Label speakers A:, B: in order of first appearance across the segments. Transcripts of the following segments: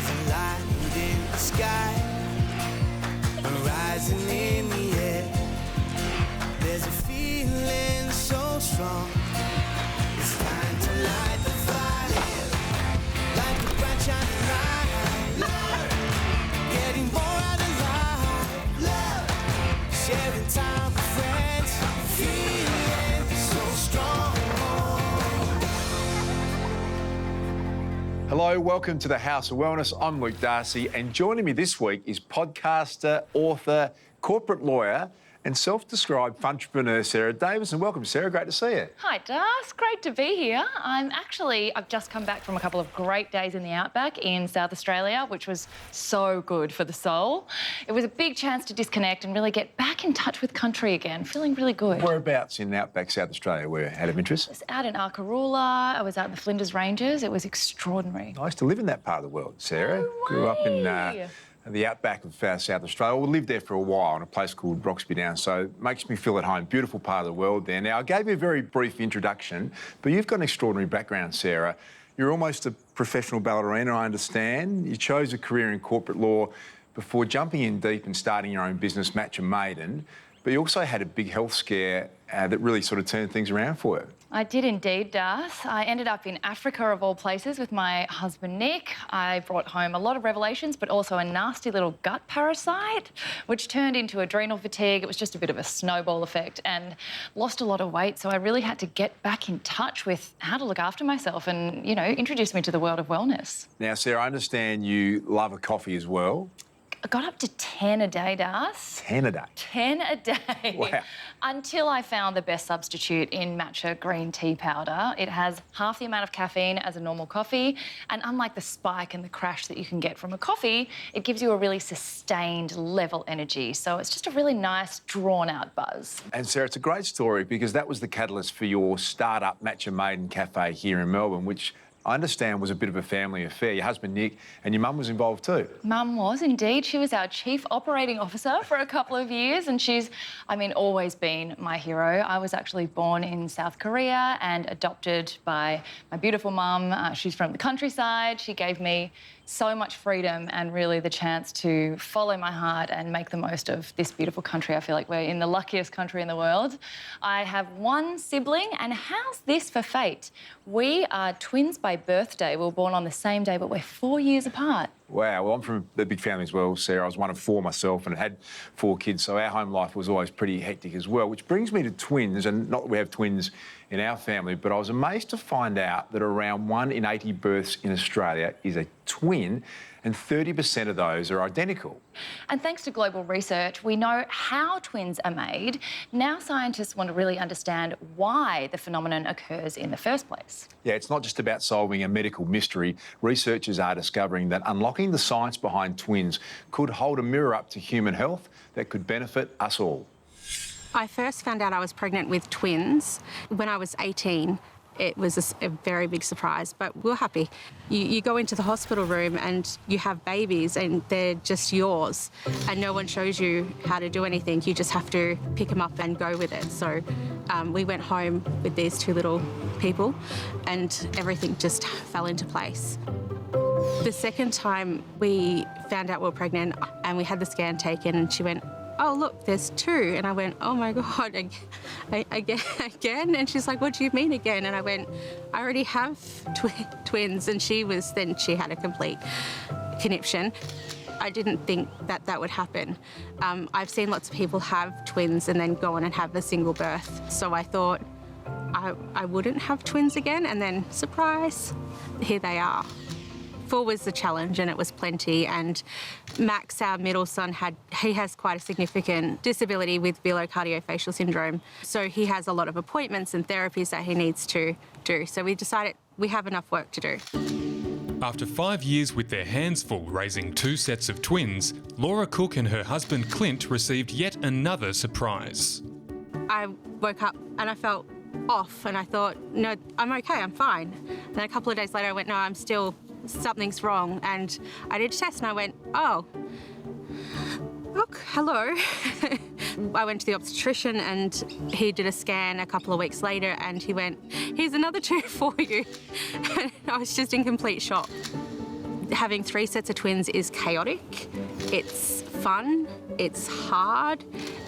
A: There's a light in the sky, rising in the air. There's a feeling so strong. It's time to light the fire, like a bright shining light. Love, getting more out of life. Love, sharing time with friends. Feeling so strong.
B: Hello, welcome to the House of Wellness. I'm Luke Darcy, and joining me this week is podcaster, author, corporate lawyer, and self-described funtrepreneur Sarah Davis. And welcome, Sarah. Great to see you.
C: Hi, Das. Great to be here. I've just come back from a couple of great days in the outback in South Australia, which was so good for the soul. It was a big chance to disconnect and really get back in touch with country again, feeling really good.
B: Whereabouts in outback South Australia were out of interest?
C: I was out in Arkaroola. I was out in the Flinders Ranges. It was extraordinary.
B: I used to live in that part of the world, Sarah.
C: No
B: Grew up in
C: way.
B: the outback of South Australia. We lived there for a while in a place called Roxby Downs, so it makes me feel at home. Beautiful part of the world there. Now, I gave you a very brief introduction, but you've got an extraordinary background, Sarah. You're almost a professional ballerina, I understand. You chose a career in corporate law before jumping in deep and starting your own business, Match and Maiden, but you also had a big health scare that really sort of turned things around for you.
C: I did indeed, Das. I ended up in Africa, of all places, with my husband, Nick. I brought home a lot of revelations, but also a nasty little gut parasite, which turned into adrenal fatigue. It was just a bit of a snowball effect and lost a lot of weight. So I really had to get back in touch with how to look after myself and, introduce me to the world of wellness.
B: Now, Sarah, I understand you love a coffee as well.
C: I got up to 10 a day, Das.
B: 10 a day?
C: 10 a day.
B: Wow.
C: Until I found the best substitute in matcha green tea powder. It has half the amount of caffeine as a normal coffee, and unlike the spike and the crash that you can get from a coffee, it gives you a really sustained level energy. So it's just a really nice, drawn-out buzz.
B: And Sarah, it's a great story because that was the catalyst for your start-up Match and Maiden cafe here in Melbourne, which I understand was a bit of a family affair. Your husband, Nick, and your mum was involved too.
C: Mum was indeed. She was our chief operating officer for a couple of years, and she's, always been my hero. I was actually born in South Korea and adopted by my beautiful mum. She's from the countryside. She gave me so much freedom and really the chance to follow my heart and make the most of this beautiful country. I feel like we're in the luckiest country in the world. I have one sibling, and how's this for fate? We are twins by birthday. We were born on the same day, but we're 4 years apart.
B: Wow, well, I'm from a big family as well, Sarah. I was one of four myself and had 4 kids, so our home life was always pretty hectic as well, which brings me to twins, and not that we have twins in our family, but I was amazed to find out that around 1 in 80 births in Australia is a twin, and 30% of those are identical.
C: And thanks to global research, we know how twins are made. Now scientists want to really understand why the phenomenon occurs in the first place.
B: Yeah, it's not just about solving a medical mystery. Researchers are discovering that unlocking the science behind twins could hold a mirror up to human health that could benefit us all.
D: I first found out I was pregnant with twins when I was 18. It was a very big surprise, but we're happy. You go into the hospital room and you have babies and they're just yours and no one shows you how to do anything. You just have to pick them up and go with it. So we went home with these 2 little people and everything just fell into place. The second time we found out we were pregnant and we had the scan taken and she went, "Oh, look, there's 2. And I went, "Oh, my God, again?" And she's like, "What do you mean again?" And I went, "I already have twins." And she had a complete conniption. I didn't think that would happen. I've seen lots of people have twins and then go on and have a single birth. So I thought I wouldn't have twins again. And then, surprise, here they are. 4 was the challenge and it was plenty, and Max, our middle son, he has quite a significant disability with villocardiofascial syndrome, so he has a lot of appointments and therapies that he needs to do, so we decided we have enough work to do.
E: After 5 years with their hands full raising 2 sets of twins, Laura Cook and her husband Clint received yet another surprise.
D: I woke up and I felt off and I thought, no, I'm okay, I'm fine. Then a couple of days later I went, no, something's wrong, and I did a test and I went, oh, look, hello. I went to the obstetrician and he did a scan a couple of weeks later and he went, here's another 2 for you. And I was just in complete shock. Having 3 sets of twins is chaotic. It's fun, it's hard,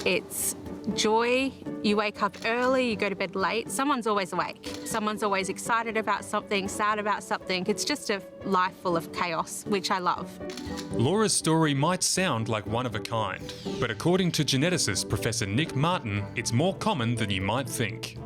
D: it's joy. You wake up early, you go to bed late. Someone's always awake. Someone's always excited about something, sad about something. It's just a life full of chaos, which I love.
E: Laura's story might sound like one of a kind, but according to geneticist Professor Nick Martin, it's more common than you might think.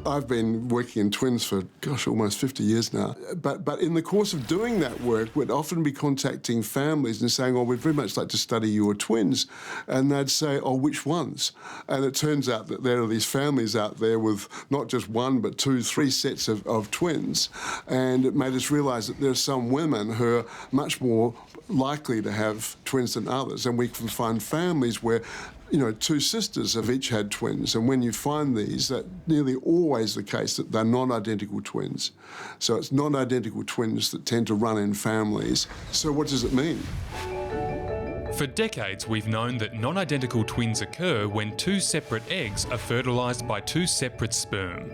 F: I've been working in twins for, almost 50 years now. But in the course of doing that work, we'd often be contacting families and saying, we'd very much like to study your twins. And they'd say, which ones? And it turns out that there are these families out there with not just 1, but 2, 3 sets of twins. And it made us realise that there are some women who are much more likely to have twins than others. And we can find families where 2 sisters have each had twins, and when you find these, that's nearly always the case that they're non-identical twins. So it's non-identical twins that tend to run in families. So what does it mean?
E: For decades, we've known that non-identical twins occur when 2 separate eggs are fertilised by 2 separate sperm.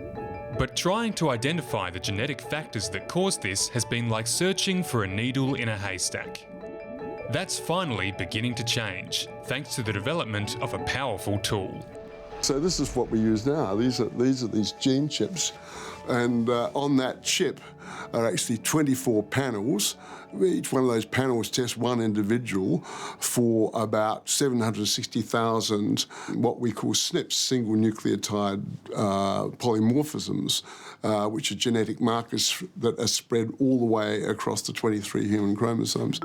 E: But trying to identify the genetic factors that cause this has been like searching for a needle in a haystack. That's finally beginning to change, thanks to the development of a powerful tool.
F: So this is what we use now. These are these gene chips, and on that chip are actually 24 panels. Each one of those panels tests one individual for about 760,000 what we call SNPs, single nucleotide polymorphisms, which are genetic markers that are spread all the way across the 23 human chromosomes.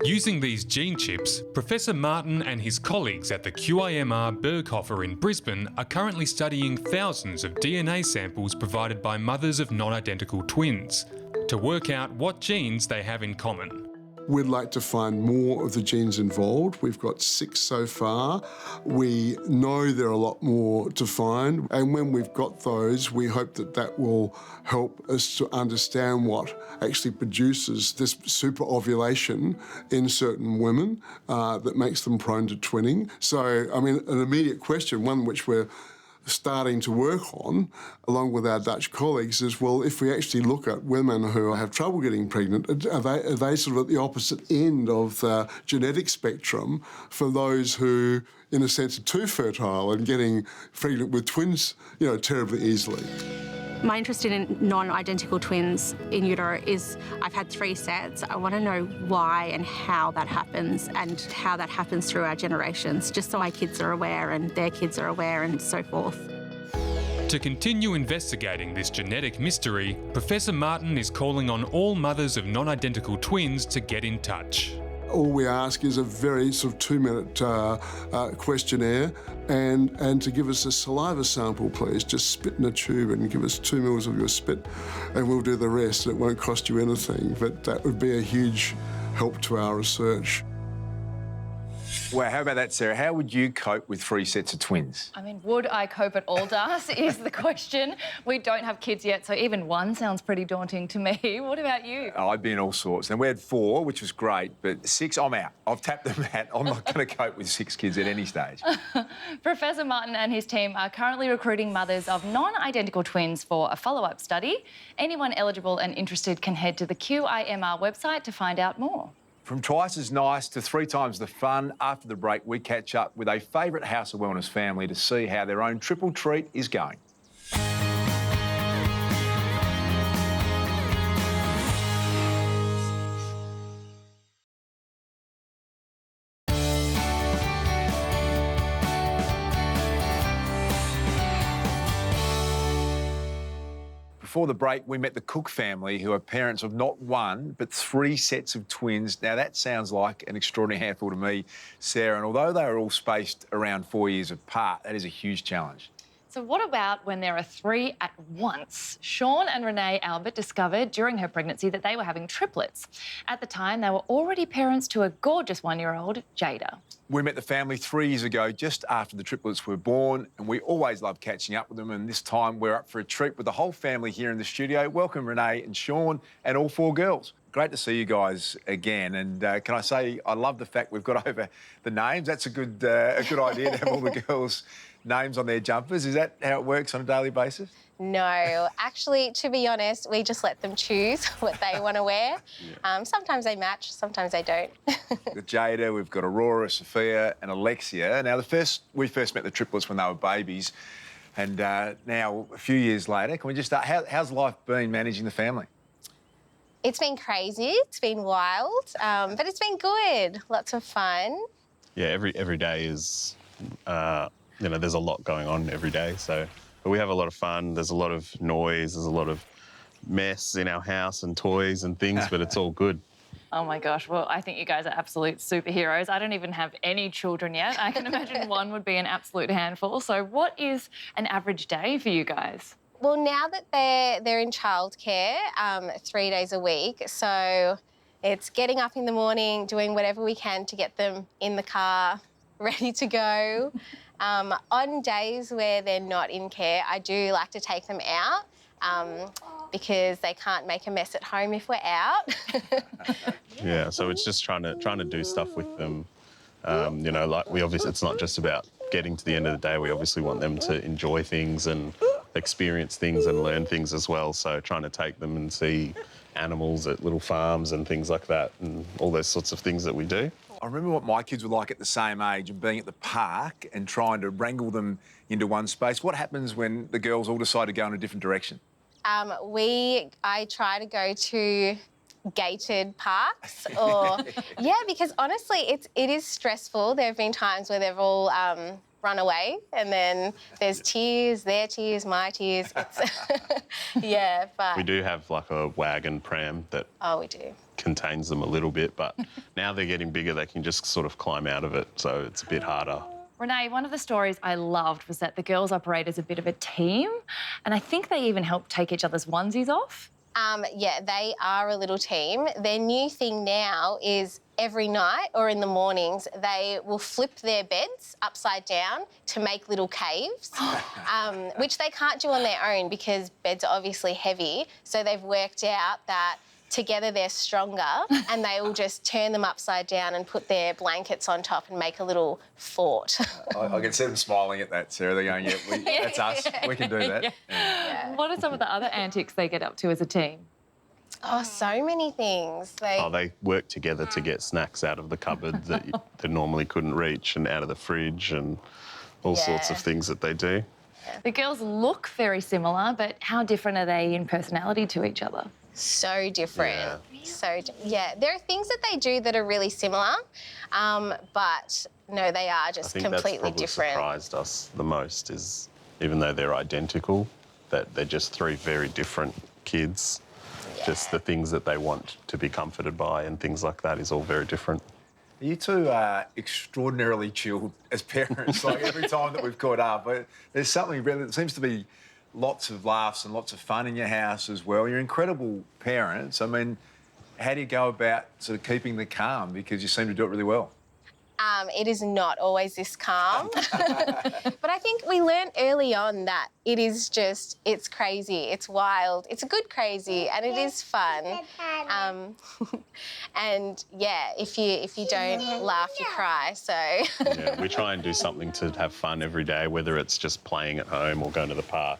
E: Using these gene chips, Professor Martin and his colleagues at the QIMR Berghofer in Brisbane are currently studying thousands of DNA samples provided by mothers of non-identical twins to work out what genes they have in common.
F: We'd like to find more of the genes involved. We've got 6 so far. We know there are a lot more to find, and when we've got those, we hope that that will help us to understand what actually produces this super-ovulation in certain women that makes them prone to twinning. So, an immediate question, one which we're starting to work on, along with our Dutch colleagues, is, if we actually look at women who have trouble getting pregnant, are they sort of at the opposite end of the genetic spectrum for those who, in a sense, are too fertile and getting pregnant with twins, terribly easily?
D: My interest in non-identical twins in utero is I've had 3 sets. I want to know why and how that happens and how that happens through our generations, just so my kids are aware and their kids are aware and so forth.
E: To continue investigating this genetic mystery, Professor Martin is calling on all mothers of non-identical twins to get in touch.
F: All we ask is a very sort of 2-minute questionnaire and to give us a saliva sample, please. Just spit in a tube and give us 2 mils of your spit and we'll do the rest. It won't cost you anything, but that would be a huge help to our research.
B: Well, how about that, Sarah? How would you cope with 3 sets of twins?
C: Would I cope at all, Darcy, is the question. We don't have kids yet, so even 1 sounds pretty daunting to me. What about you?
B: I'd be in all sorts. And we had 4, which was great, but 6, I'm out. I've tapped the mat. I'm not going to cope with 6 kids at any stage.
C: Professor Martin and his team are currently recruiting mothers of non-identical twins for a follow-up study. Anyone eligible and interested can head to the QIMR website to find out more.
B: From twice as nice to 3 times the fun, after the break we catch up with a favourite House of Wellness family to see how their own triple treat is going. Before the break, we met the Cook family, who are parents of not 1, but 3 sets of twins. Now, that sounds like an extraordinary handful to me, Sarah, and although they are all spaced around 4 years apart, that is a huge challenge.
C: So what about when there are 3 at once? Sean and Renee Albert discovered during her pregnancy that they were having triplets. At the time, they were already parents to a gorgeous 1-year-old, Jada.
B: We met the family 3 years ago, just after the triplets were born, and we always love catching up with them, and this time we're up for a treat with the whole family here in the studio. Welcome, Renee and Sean, and all 4 girls. Great to see you guys again, and can I say I love the fact we've got over the names. That's a good idea to have all the girls names on their jumpers. Is that how it works on a daily basis?
G: No, actually, to be honest, we just let them choose what they want to wear. Sometimes they match, sometimes they don't.
B: We've got Jada, we've got Aurora, Sophia and Alexia. Now, we first met the triplets when they were babies, and now, a few years later, can we just start, how's life been managing the family?
G: It's been crazy, it's been wild, but it's been good, lots of fun.
H: Yeah, every day is, there's a lot going on every day, so but we have a lot of fun. There's a lot of noise, there's a lot of mess in our house and toys and things, but it's all good.
C: Oh my gosh, well, I think you guys are absolute superheroes. I don't even have any children yet. I can imagine one would be an absolute handful. So what is an average day for you guys?
G: Well, now that they're in childcare 3 days a week, so it's getting up in the morning, doing whatever we can to get them in the car, ready to go. On days where they're not in care, I do like to take them out because they can't make a mess at home if we're out.
H: Yeah, so it's just trying to do stuff with them. Like we obviously, it's not just about getting to the end of the day. We obviously want them to enjoy things and experience things and learn things as well. So trying to take them and see animals at little farms and things like that and all those sorts of things that we do.
B: I remember what my kids were like at the same age and being at the park and trying to wrangle them into one space. What happens when the girls all decide to go in a different direction?
G: I try to go to gated parks or because honestly it is stressful. There have been times where they've all run away and then there's tears, their tears, my tears. It's but
H: we do have like a wagon pram that
G: we do
H: contains them a little bit, but now they're getting bigger, they can just sort of climb out of it, so it's a bit harder.
C: Renee, one of the stories I loved was that the girls operate as a bit of a team, and I think they even help take each other's onesies off.
G: They are a little team. Their new thing now is every night or in the mornings, they will flip their beds upside down to make little caves, which they can't do on their own because beds are obviously heavy. So they've worked out that together they're stronger and they will just turn them upside down and put their blankets on top and make a little fort.
B: I can see them smiling at that, Sarah. They're going, that's us. We can do that.
C: Yeah. What are some of the other antics they get up to as a team?
G: Oh, so many things.
H: They work together to get snacks out of the cupboard that they normally couldn't reach and out of the fridge and all sorts of things that they do.
C: The girls look very similar, but how different are they in personality to each other?
G: So different. There are things that they do that are really similar, but no, they are just completely different.
H: Surprised us the most is, even though they're identical, that they're just three very different kids. Just the things that they want to be comforted by and things like that is all very different.
B: You two are extraordinarily chilled as parents, like every time that we've caught up. But there's something really, there seems to be lots of laughs and lots of fun in your house as well. You're incredible parents. I mean, how do you go about sort of keeping the calm? Because you seem to do it really well.
G: It is not always this calm. But I think we learned early on that it is just, it's crazy, it's wild, it's a good crazy, and it is fun. And if you don't laugh, you cry, so.
H: We try and do something to have fun every day, whether it's just playing at home or going to the park.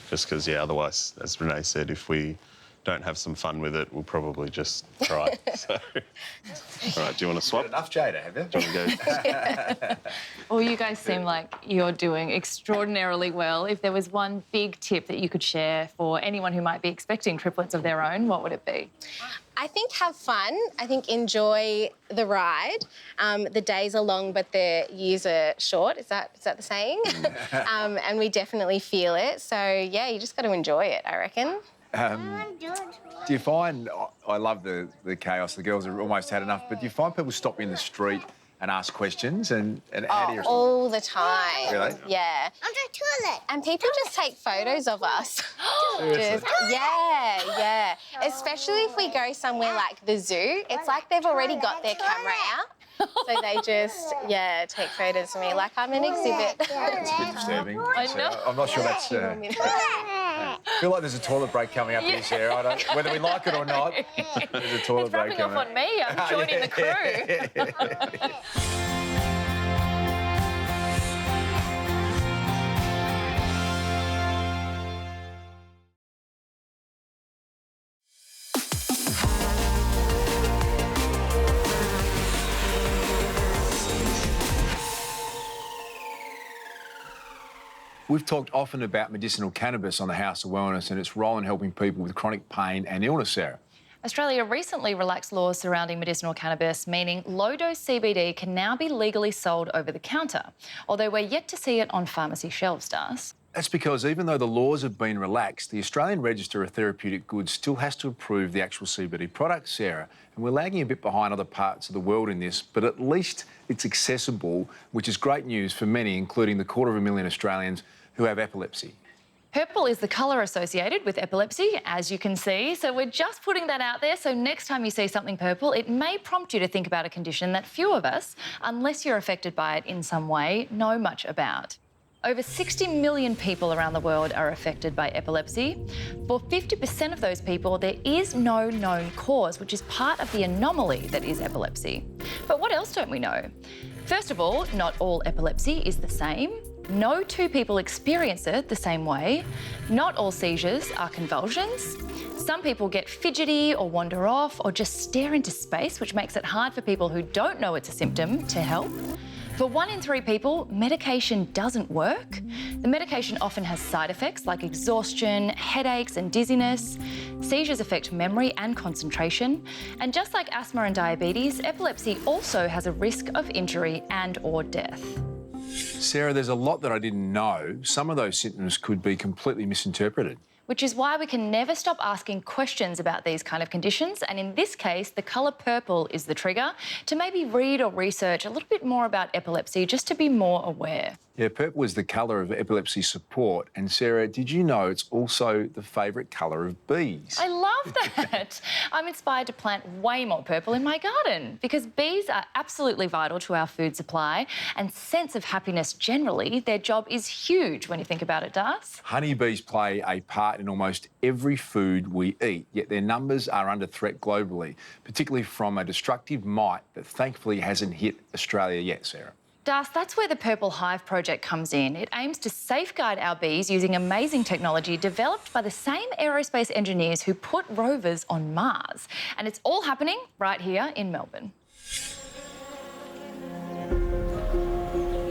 H: Just because, otherwise, as Renee said, if we don't have some fun with it, we'll probably just cry. So, all right, do you want to swap?
B: Enough, Jada, have you?
H: Do you want to go?
C: Well, you guys seem like you're doing extraordinarily well. If there was one big tip that you could share for anyone who might be expecting triplets of their own, what would it be?
G: I think have fun. I think enjoy the ride. The days are long, but the years are short. Is that the saying? And we definitely feel it. So, you just got to enjoy it, I reckon.
B: Do you find, I love the chaos, the girls have almost had enough, but do you find people stop you in the street and ask questions and how do you respond?
G: All the time.
B: Really?
G: Yeah.
I: On the toilet.
G: And people just take photos of us.
B: Seriously?
G: Yeah. Especially if we go somewhere like the zoo. It's like they've already got their camera out. So they just, take photos of me like I'm an exhibit.
B: It's a bit disturbing.
C: I know.
B: I'm not sure that's... I feel like there's a toilet break coming up here, Sarah. Whether we like it or not, there's a toilet break
C: It's rubbing off on me. I'm joining the crew.
B: We've talked often about medicinal cannabis on the House of Wellness and its role in helping people with chronic pain and illness, Sarah.
C: Australia recently relaxed laws surrounding medicinal cannabis, meaning low-dose CBD can now be legally sold over the counter, although we're yet to see it on pharmacy shelves, Das.
B: That's because even though the laws have been relaxed, the Australian Register of Therapeutic Goods still has to approve the actual CBD product, Sarah. And we're lagging a bit behind other parts of the world in this, but at least it's accessible, which is great news for many, including the 250,000 Australians who have epilepsy.
C: Purple is the colour associated with epilepsy, as you can see, so we're just putting that out there. So next time you see something purple, it may prompt you to think about a condition that few of us, unless you're affected by it in some way, know much about. Over 60 million people around the world are affected by epilepsy. For 50% of those people, there is no known cause, which is part of the anomaly that is epilepsy. But what else don't we know? First of all, not all epilepsy is the same. No two people experience it the same way. Not all seizures are convulsions. Some people get fidgety or wander off or just stare into space, which makes it hard for people who don't know it's a symptom to help. For 1 in 3 people, medication doesn't work. The medication often has side effects like exhaustion, headaches and dizziness. Seizures affect memory and concentration. And just like asthma and diabetes, epilepsy also has a risk of injury and/or death.
B: Sarah, there's a lot that I didn't know. Some of those symptoms could be completely misinterpreted.
C: Which is why we can never stop asking questions about these kind of conditions. And in this case, the colour purple is the trigger to maybe read or research a little bit more about epilepsy just to be more aware.
B: Yeah, purple is the colour of epilepsy support. And Sarah, did you know it's also the favourite colour of bees?
C: I love that. I'm inspired to plant way more purple in my garden because bees are absolutely vital to our food supply and sense of happiness generally. Their job is huge when you think about it, Das.
B: Honeybees play a part in almost every food we eat, yet their numbers are under threat globally, particularly from a destructive mite that thankfully hasn't hit Australia yet, Sarah.
C: Das, that's where the Purple Hive project comes in. It aims to safeguard our bees using amazing technology developed by the same aerospace engineers who put rovers on Mars. And it's all happening right here in Melbourne.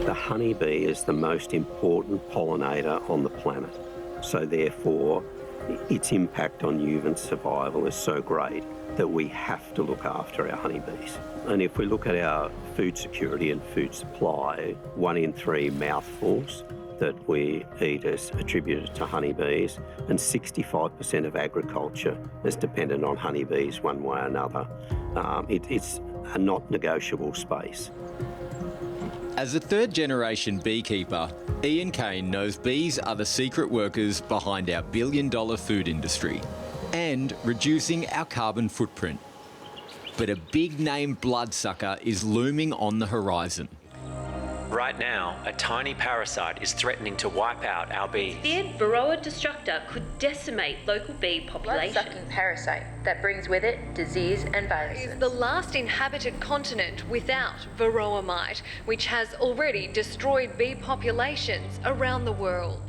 I: The honeybee is the most important pollinator on the planet. So therefore, its impact on human survival is so great that we have to look after our honeybees. And if we look at our food security and food supply, 1 in 3 mouthfuls that we eat is attributed to honeybees, and 65% of agriculture is dependent on honeybees one way or another. It's a not negotiable space.
J: As a third-generation beekeeper, Ian Kane knows bees are the secret workers behind our billion-dollar food industry and reducing our carbon footprint. But a big-name bloodsucker is looming on the horizon.
K: Right now, a tiny parasite is threatening to wipe out our bees.
L: Feared Varroa destructor could decimate local bee population.
M: Blood-sucking parasite that brings with it disease and viruses.
L: It is the last inhabited continent without Varroa mite, which has already destroyed bee populations around the world.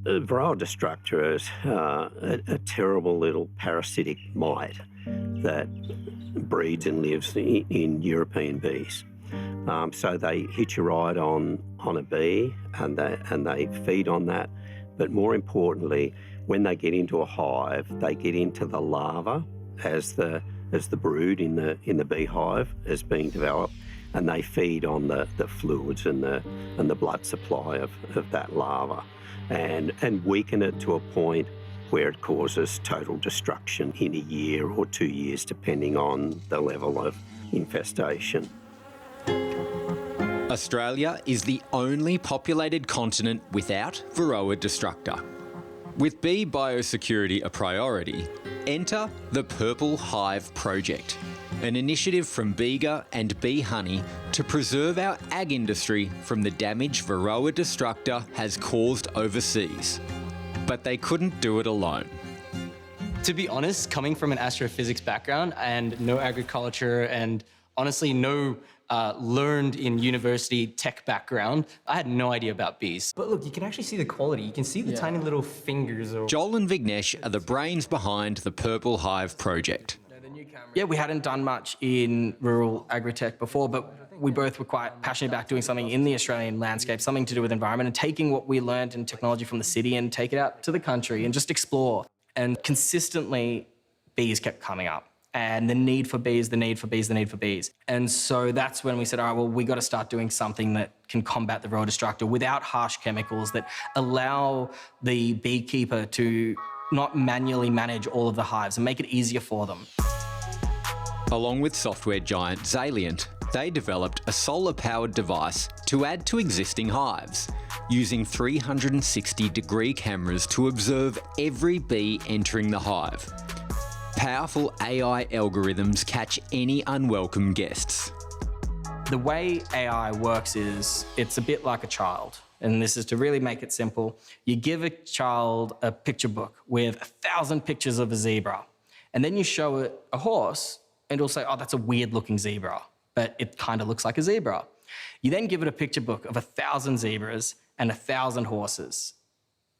I: The Varroa destructor is a terrible little parasitic mite that breeds and lives in European bees. So they hitch a ride on a bee and they feed on that. But more importantly, when they get into a hive, they get into the larva as the brood in the beehive is being developed, and they feed on the fluids and the blood supply of that larva, and weaken it to a point where it causes total destruction in a year or 2 years, depending on the level of infestation.
J: Australia is the only populated continent without Varroa destructor. With bee biosecurity a priority, enter the Purple Hive Project, an initiative from Bega and Bee Honey to preserve our ag industry from the damage Varroa destructor has caused overseas. But they couldn't do it alone.
N: To be honest, coming from an astrophysics background and no agriculture and honestly no learned in university tech background, I had no idea about bees. But look, you can actually see the quality. You can see the tiny little fingers.
J: Joel and Vignesh are the brains behind the Purple Hive Project.
O: Yeah, we hadn't done much in rural agri-tech before, but we both were quite passionate about doing something in the Australian landscape, something to do with environment, and taking what we learned in technology from the city and take it out to the country and just explore. And consistently, bees kept coming up. And the need for bees, the need for bees, the need for bees. And so that's when we said, all right, well, we got to start doing something that can combat the varroa destructor without harsh chemicals that allow the beekeeper to not manually manage all of the hives and make it easier for them.
J: Along with software giant Xalient, they developed a solar-powered device to add to existing hives, using 360-degree cameras to observe every bee entering the hive. Powerful AI algorithms catch any unwelcome guests.
O: The way AI works is it's a bit like a child. And this is to really make it simple. You give a child a picture book with 1,000 pictures of a zebra, and then you show it a horse, and it'll say, oh, that's a weird-looking zebra, but it kind of looks like a zebra. You then give it a picture book of 1,000 zebras and 1,000 horses.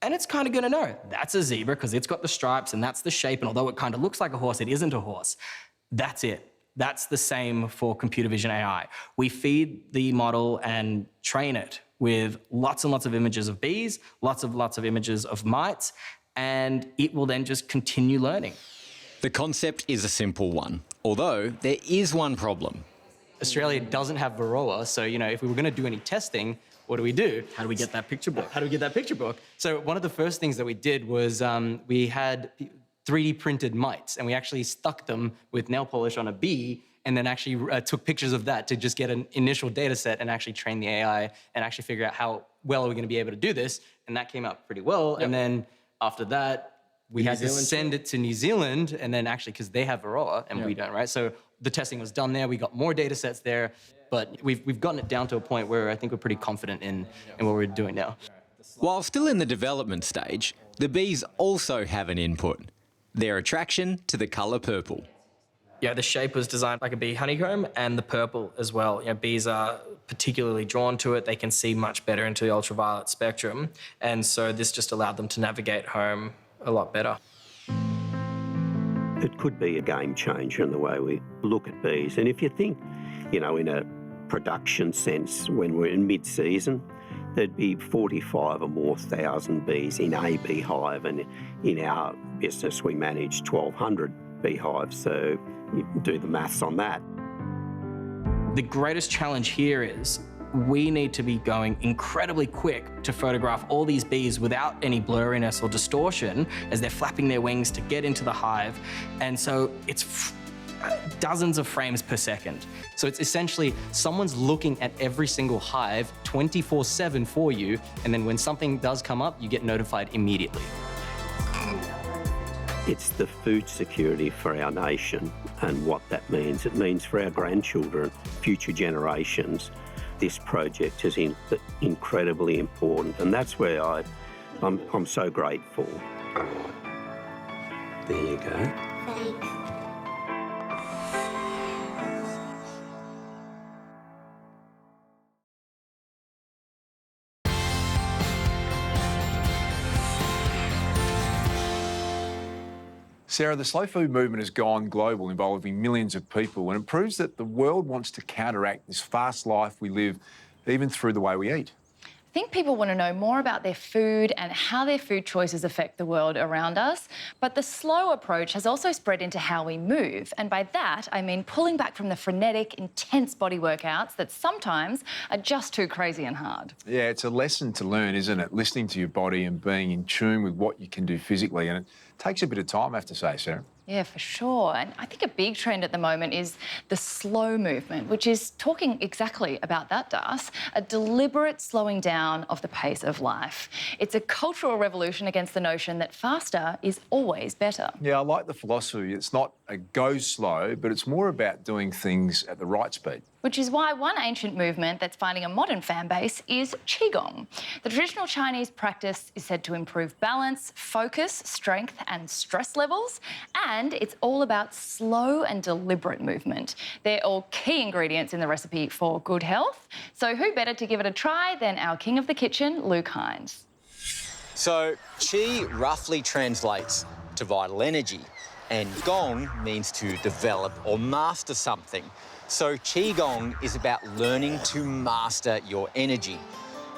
O: And it's kind of going to know that's a zebra because it's got the stripes and that's the shape. And although it kind of looks like a horse, it isn't a horse. That's it. That's the same for computer vision AI. We feed the model and train it with lots and lots of images of bees, lots of images of mites, and it will then just continue learning.
J: The concept is a simple one, although there is one problem.
N: Australia doesn't have varroa, so if we were going to do any testing, what do?
O: How do we get that picture book?
N: How do we get that picture book? So one of the first things that we did was we had 3D printed mites, and we actually stuck them with nail polish on a bee, and then actually took pictures of that to just get an initial data set and actually train the AI and actually figure out how well are we going to be able to do this. And that came out pretty well. Yep. And then after that, we had to send it to New Zealand, and then actually, because they have varroa and we don't, right? So the testing was done there. We got more data sets there, but we've gotten it down to a point where I think we're pretty confident in what we're doing now.
J: While still in the development stage, the bees also have an input: their attraction to the colour purple.
O: Yeah, the shape was designed like a bee honeycomb, and the purple as well. Bees are particularly drawn to it. They can see much better into the ultraviolet spectrum, and so this just allowed them to navigate home a lot better.
I: It could be a game changer in the way we look at bees. And if you think, in a production sense, when we're in mid-season, there'd be 45 or more thousand bees in a beehive, and in our business we manage 1,200 beehives, so you can do the maths on that.
O: The greatest challenge here is we need to be going incredibly quick to photograph all these bees without any blurriness or distortion as they're flapping their wings to get into the hive. And so it's dozens of frames per second.
N: So it's essentially someone's looking at every single hive 24/7 for you, and then when something does come up, you get notified immediately.
I: It's the food security for our nation and what that means. It means for our grandchildren, future generations, this project is incredibly important, and that's where I'm so grateful. There you go.
A: Thanks.
B: Sarah, the slow food movement has gone global, involving millions of people, and it proves that the world wants to counteract this fast life we live, even through the way we eat.
C: I think people want to know more about their food and how their food choices affect the world around us. But the slow approach has also spread into how we move. And by that, I mean pulling back from the frenetic, intense body workouts that sometimes are just too crazy and hard.
B: Yeah, it's a lesson to learn, isn't it? Listening to your body and being in tune with what you can do physically. And it takes a bit of time, I have to say, Sarah.
C: Yeah, for sure. And I think a big trend at the moment is the slow movement, which is talking exactly about that, Das, a deliberate slowing down of the pace of life. It's a cultural revolution against the notion that faster is always better.
B: Yeah, I like the philosophy. It's not a go slow, but it's more about doing things at the right speed.
C: Which is why one ancient movement that's finding a modern fan base is qigong. The traditional Chinese practice is said to improve balance, focus, strength and stress levels, and it's all about slow and deliberate movement. They're all key ingredients in the recipe for good health. So who better to give it a try than our king of the kitchen, Luke Hines.
J: So, qi roughly translates to vital energy, And gong means to develop or master something. So qigong is about learning to master your energy.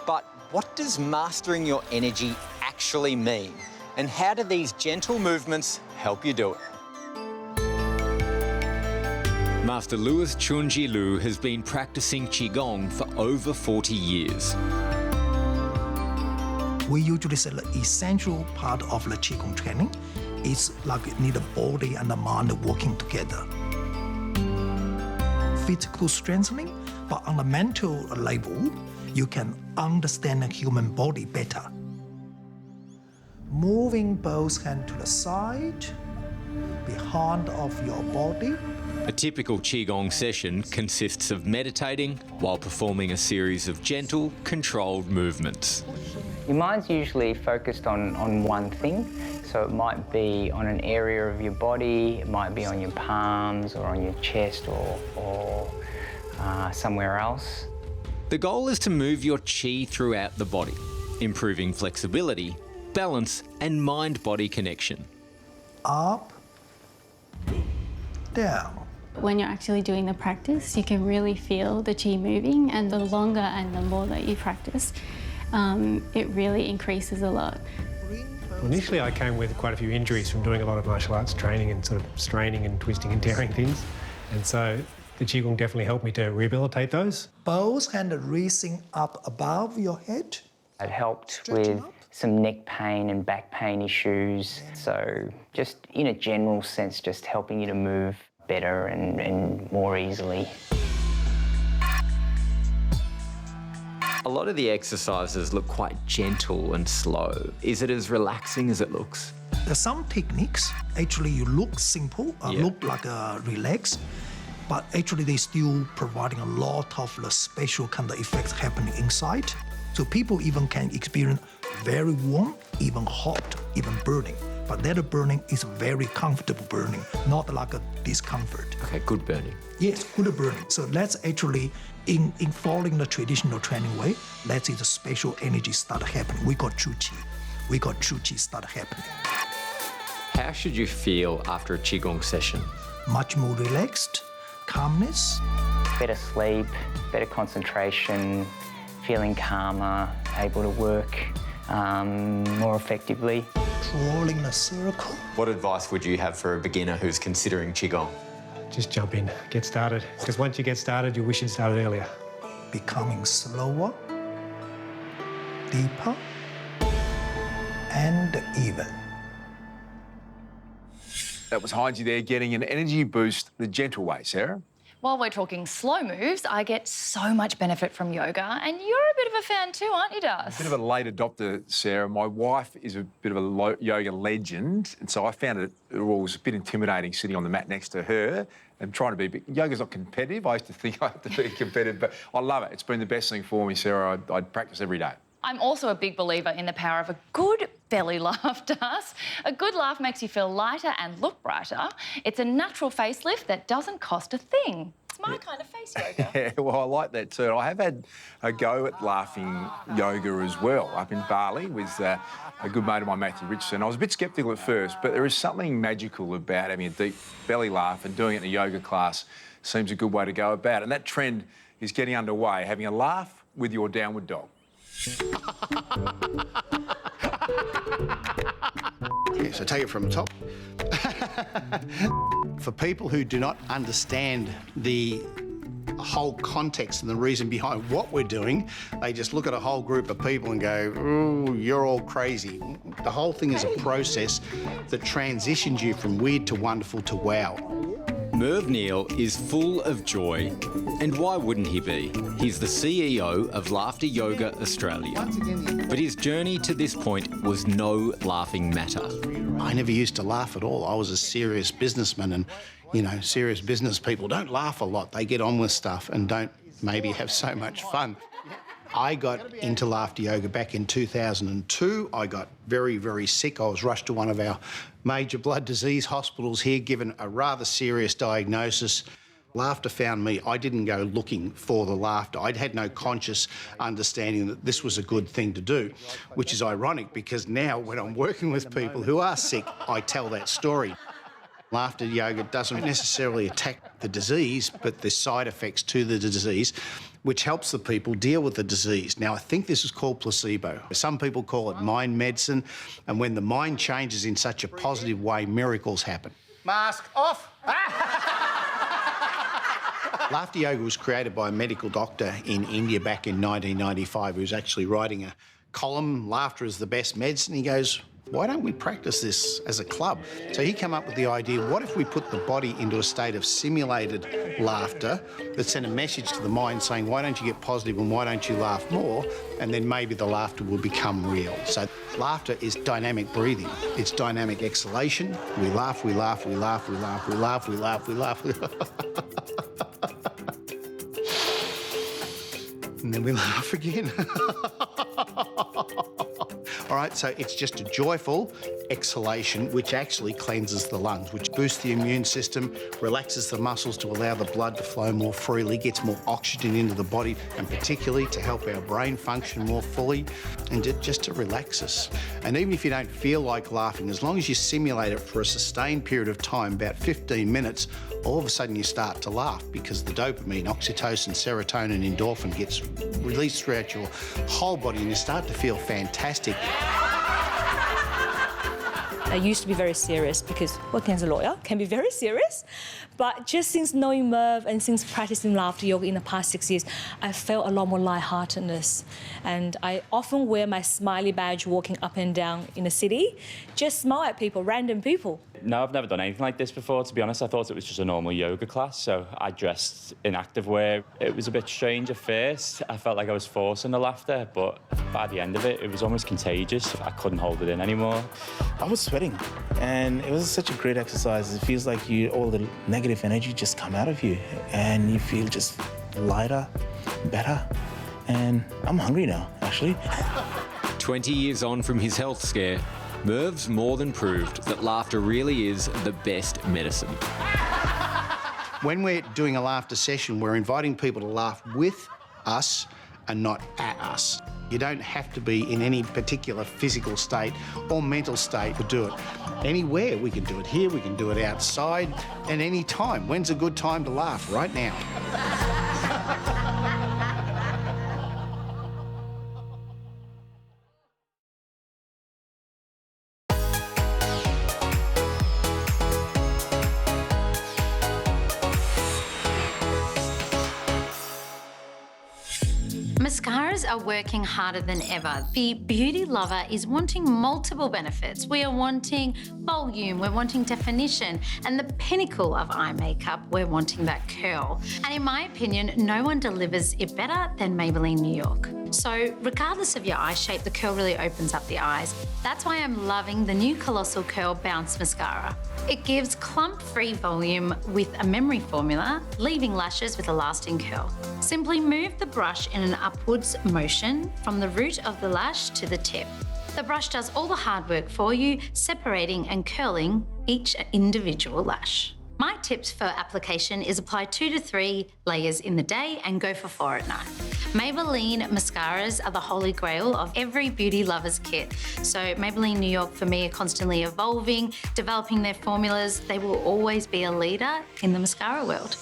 J: But what does mastering your energy actually mean? And how do these gentle movements help you do it? Master Louis Chunji Lu has been practicing qigong for over 40 years.
P: We usually say the essential part of the qigong training is like you need the body and the mind working together. Physical strengthening, but on the mental level, you can understand the human body better. Moving both hands to the side, behind of your body.
J: A typical qigong session consists of meditating while performing a series of gentle, controlled movements.
Q: Your mind's usually focused on one thing, so it might be on an area of your body, it might be on your palms or on your chest or somewhere else.
J: The goal is to move your qi throughout the body, improving flexibility, balance and mind-body connection.
P: Up, down.
R: When you're actually doing the practice, you can really feel the qi moving, and the longer and the more that you practice, it really increases a lot.
S: Initially, I came with quite a few injuries from doing a lot of martial arts training and sort of straining and twisting and tearing things. And so the qigong definitely helped me to rehabilitate those.
P: Both hands raising up above your head.
Q: It helped with some neck pain and back pain issues. So just in a general sense, just helping you to move better and more easily.
J: A lot of the exercises look quite gentle and slow. Is it as relaxing as it looks?
P: There's some techniques, actually you look simple, look like relaxed, but actually they still providing a lot of the special kind of effects happening inside. So people even can experience very warm, even hot, even burning. But that burning is very comfortable burning, not like a discomfort.
J: Okay, good burning.
P: Yes, good burning. So that's actually, in following the traditional training way, that's the special energy start happening. We got true qi. We got true qi start happening.
J: How should you feel after a qigong session?
P: Much more relaxed, calmness.
Q: Better sleep, better concentration, feeling calmer, able to work more effectively.
P: Drawing a circle.
J: What advice would you have for a beginner who's considering qigong?
S: Just jump in, get started. Because once you get started, you wish you'd started earlier.
P: Becoming slower, deeper, and even.
B: That was Heinzie there getting an energy boost the gentle way, Sarah.
C: While we're talking slow moves, I get so much benefit from yoga, and you're a bit of a fan too, aren't you, Das?
B: A bit of a late adopter, Sarah. My wife is a bit of a yoga legend, and so I found it was a bit intimidating sitting on the mat next to her and trying to be... Yoga's not competitive. I used to think I had to be competitive, but I love it. It's been the best thing for me, Sarah. I'd practice every day.
C: I'm also a big believer in the power of a good belly laugh, Das. A good laugh makes you feel lighter and look brighter. It's a natural facelift that doesn't cost a thing. It's my kind of face yoga.
B: Yeah, well, I like that too. I have had a go at laughing yoga as well up in Bali with a good mate of mine, Matthew Richardson. I was a bit sceptical at first, but there is something magical about having a deep belly laugh, and doing it in a yoga class seems a good way to go about it. And that trend is getting underway, having a laugh with your downward dog.
T: Yeah, so take it from the top. For people who do not understand the whole context and the reason behind what we're doing, they just look at a whole group of people and go, "Ooh, you're all crazy." The whole thing is a process that transitions you from weird to wonderful to wow.
J: Merv Neal is full of joy. And why wouldn't he be? He's the CEO of Laughter Yoga Australia. But his journey to this point was no laughing matter.
T: I never used to laugh at all. I was a serious businessman, and, you know, serious business people don't laugh a lot. They get on with stuff and don't maybe have so much fun. I got into laughter yoga back in 2002. I got very, very sick. I was rushed to one of our major blood disease hospitals here, given a rather serious diagnosis. Laughter found me. I didn't go looking for the laughter. I'd had no conscious understanding that this was a good thing to do, which is ironic because now when I'm working with people who are sick, I tell that story. Laughter yoga doesn't necessarily attack the disease, but the side effects to the disease, which helps the people deal with the disease. Now, I think this is called placebo. Some people call it mind medicine, and when the mind changes in such a positive way, miracles happen. Mask off! Laughter yoga was created by a medical doctor in India back in 1995 who was actually writing a column, Laughter is the best medicine. He goes, why don't we practice this as a club? So he came up with the idea, what if we put the body into a state of simulated laughter that sent a message to the mind saying, why don't you get positive and why don't you laugh more? And then maybe the laughter will become real. So laughter is dynamic breathing. It's dynamic exhalation. We laugh, we laugh, we laugh, we laugh, we laugh, we laugh, we laugh. And then we laugh again. All right, so it's just a joyful exhalation which actually cleanses the lungs, which boosts the immune system, relaxes the muscles to allow the blood to flow more freely, gets more oxygen into the body, and particularly to help our brain function more fully and just to relax us. And even if you don't feel like laughing, as long as you simulate it for a sustained period of time, about 15 minutes, all of a sudden you start to laugh because the dopamine, oxytocin, serotonin, endorphin gets released throughout your whole body and you start to feel fantastic.
U: I used to be very serious because working as a lawyer can be very serious. But just since knowing Merv and since practicing laughter yoga in the past 6 years, I felt a lot more lightheartedness. And I often wear my smiley badge walking up and down in the city, just smile at people, random people.
V: No, I've never done anything like this before, to be honest. I thought it was just a normal yoga class, so I dressed in activewear. It was a bit strange at first. I felt like I was forcing the laughter, but by the end of it, it was almost contagious. I couldn't hold it in anymore.
W: I was sweating, and it was such a great exercise. It feels like all the negative energy just come out of you, and you feel just lighter, better, and I'm hungry now, actually.
J: 20 years on from his health scare, Merv's more than proved that laughter really is the best medicine.
T: When we're doing a laughter session, we're inviting people to laugh with us and not at us. You don't have to be in any particular physical state or mental state to do it. Anywhere we can do it here, we can do it outside, and any time. When's a good time to laugh? Right now.
X: Mascaras are working harder than ever. The beauty lover is wanting multiple benefits. We are wanting volume, we're wanting definition, and the pinnacle of eye makeup, we're wanting that curl. And in my opinion, no one delivers it better than Maybelline New York. So regardless of your eye shape, the curl really opens up the eyes. That's why I'm loving the new Colossal Curl Bounce Mascara. It gives clump-free volume with a memory formula, leaving lashes with a lasting curl. Simply move the brush in an upwards motion from the root of the lash to the tip. The brush does all the hard work for you, separating and curling each individual lash. My tips for application is apply 2 to 3 layers in the day and go for 4 at night. Maybelline mascaras are the holy grail of every beauty lover's kit. So Maybelline New York for me are constantly evolving, developing their formulas. They will always be a leader in the mascara world.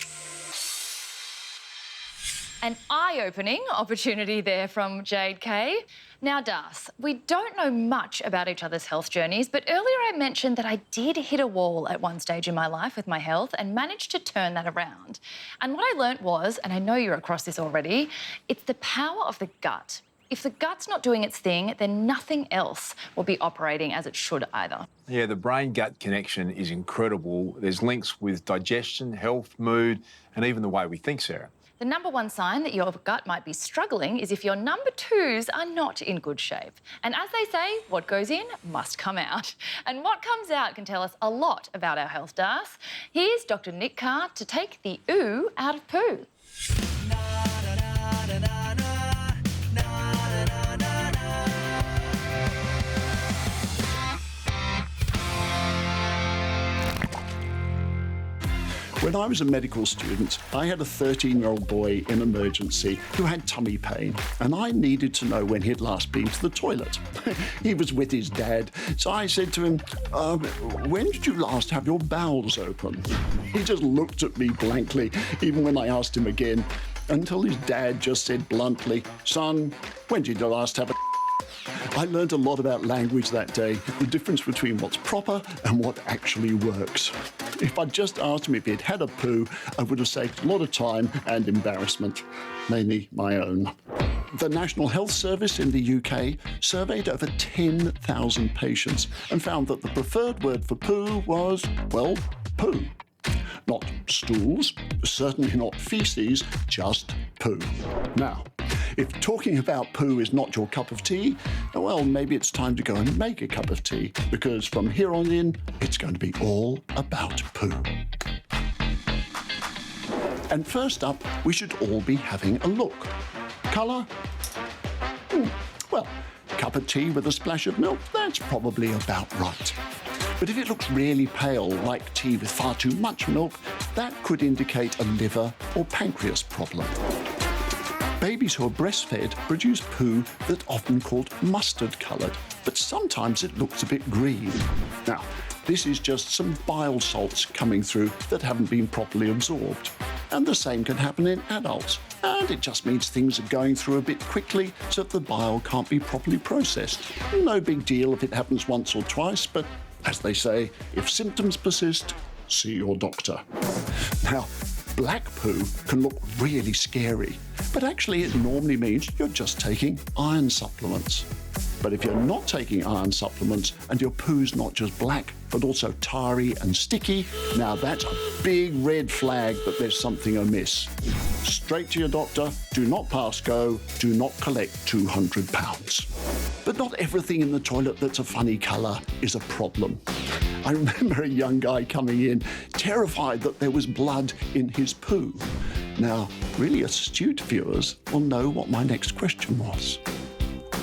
C: An eye-opening opportunity there from Jade Kay. Now, Das, we don't know much about each other's health journeys, but earlier I mentioned that I did hit a wall at one stage in my life with my health and managed to turn that around. And what I learnt was, and I know you're across this already, it's the power of the gut. If the gut's not doing its thing, then nothing else will be operating as it should either.
B: Yeah, the brain-gut connection is incredible. There's links with digestion, health, mood, and even the way we think, Sarah.
C: The number one sign that your gut might be struggling is if your number 2s are not in good shape. And as they say, what goes in must come out. And what comes out can tell us a lot about our health, Das. Here's Dr. Nick Carr to take the ooh out of poo.
D: When I was a medical student, I had a 13-year-old boy in emergency who had tummy pain, and I needed to know when he'd last been to the toilet. He was with his dad, so I said to him, when did you last have your bowels open? He just looked at me blankly, even when I asked him again, until his dad just said bluntly, son, when did you last have a I learned a lot about language that day, the difference between what's proper and what actually works. If I'd just asked him if he'd had a poo, I would have saved a lot of time and embarrassment, mainly my own. The National Health Service in the UK surveyed over 10,000 patients and found that the preferred word for poo was, well, poo. Not stools, certainly not feces, just poo. Now, if talking about poo is not your cup of tea, well, maybe it's time to go and make a cup of tea, because from here on in, it's going to be all about poo. And first up, we should all be having a look. Colour? Well, cup of tea with a splash of milk, that's probably about right. But if it looks really pale, like tea with far too much milk, that could indicate a liver or pancreas problem. Babies who are breastfed produce poo that's often called mustard-coloured, but sometimes it looks a bit green. Now, this is just some bile salts coming through that haven't been properly absorbed. And the same can happen in adults. And it just means things are going through a bit quickly so that the bile can't be properly processed. No big deal if it happens once or twice, but as they say, if symptoms persist, see your doctor. Now, black poo can look really scary, but actually it normally means you're just taking iron supplements. But if you're not taking iron supplements and your poo's not just black, but also tarry and sticky, now that's a big red flag that there's something amiss. Straight to your doctor, do not pass go, do not collect £200. But not everything in the toilet that's a funny colour is a problem. I remember a young guy coming in, terrified that there was blood in his poo. Now, really astute viewers will know what my next question was.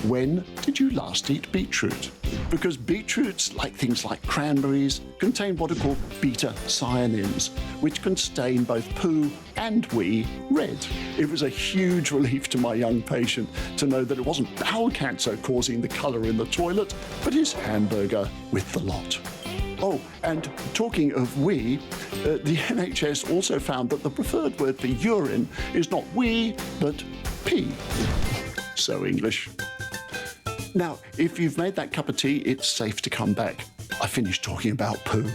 D: When did you last eat beetroot? Because beetroots, like things like cranberries, contain what are called beta-cyanins, which can stain both poo and wee red. It was a huge relief to my young patient to know that it wasn't bowel cancer causing the colour in the toilet, but his hamburger with the lot. Oh, and talking of wee, the NHS also found that the preferred word for urine is not wee, but pee. So English. Now, if you've made that cup of tea, it's safe to come back. I finished talking about poo.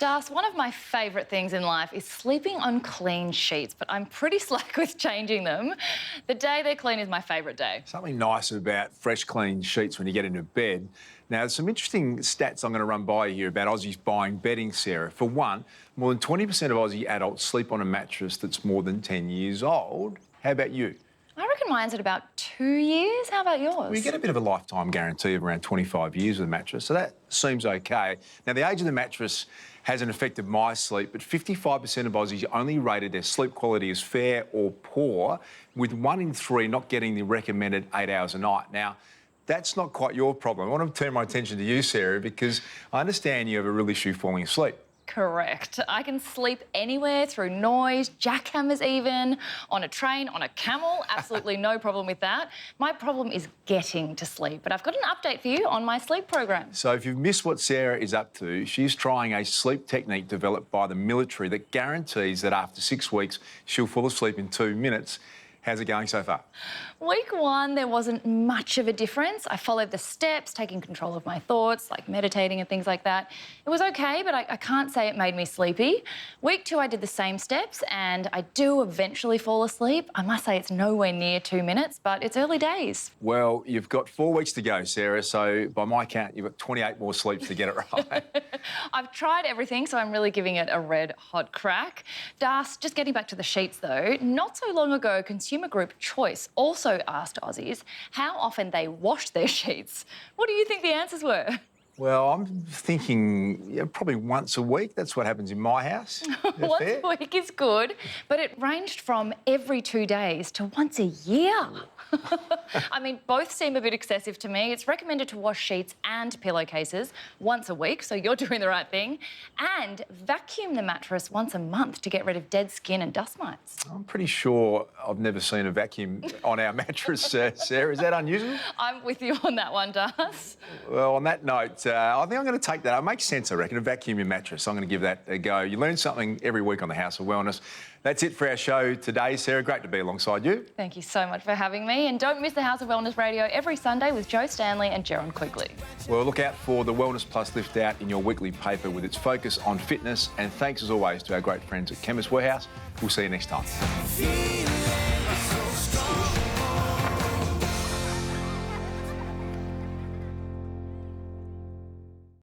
C: Das, one of my favourite things in life is sleeping on clean sheets, but I'm pretty slack with changing them. The day they're clean is my favourite day.
B: Something nice about fresh, clean sheets when you get into bed. Now, there's some interesting stats I'm going to run by you here about Aussies buying bedding, Sarah. For one, more than 20% of Aussie adults sleep on a mattress that's more than 10 years old. How about you?
C: I reckon mine's at about 2 years. How about yours?
B: We get a bit of a lifetime guarantee of around 25 years with a mattress, so that seems OK. Now, the age of the mattress hasn't affected my sleep, but 55% of Aussies only rated their sleep quality as fair or poor, with 1 in 3 not getting the recommended 8 hours a night. Now, that's not quite your problem. I want to turn my attention to you, Sarah, because I understand you have a real issue falling asleep.
C: Correct. I can sleep anywhere through noise, jackhammers even, on a train, on a camel, absolutely no problem with that. My problem is getting to sleep, but I've got an update for you on my sleep program.
B: So if you've missed what Sarah is up to, she's trying a sleep technique developed by the military that guarantees that after 6 weeks, she'll fall asleep in 2 minutes. How's it going so far?
C: Week 1, there wasn't much of a difference. I followed the steps, taking control of my thoughts, like meditating and things like that. It was OK, but I can't say it made me sleepy. Week 2, I did the same steps and I do eventually fall asleep. I must say it's nowhere near 2 minutes, but it's early days.
B: Well, you've got 4 weeks to go, Sarah, so by my count, you've got 28 more sleeps to get it right.
C: I've tried everything, so I'm really giving it a red-hot crack. Das, just getting back to the sheets, though, not so long ago, consumer group Choice also asked Aussies how often they wash their sheets. What do you think the answers were?
B: Well, I'm thinking probably once a week. That's what happens in my house.
C: Once a week is good, but it ranged from every 2 days to once a year. I mean, both seem a bit excessive to me. It's recommended to wash sheets and pillowcases once a week, so you're doing the right thing, and vacuum the mattress once a month to get rid of dead skin and dust mites.
B: I'm pretty sure I've never seen a vacuum on our mattress, Sarah. Is that unusual?
C: I'm with you on that one, Das.
B: Well, on that note, I think I'm going to take that. It makes sense, I reckon, a vacuum your mattress. I'm going to give that a go. You learn something every week on the House of Wellness. That's it for our show today, Sarah. Great to be alongside you.
C: Thank you so much for having me. And don't miss the House of Wellness Radio every Sunday with Joe Stanley and Geron Quigley.
B: Well, look out for the Wellness Plus lift out in your weekly paper with its focus on fitness. And thanks, as always, to our great friends at Chemist Warehouse. We'll see you next time.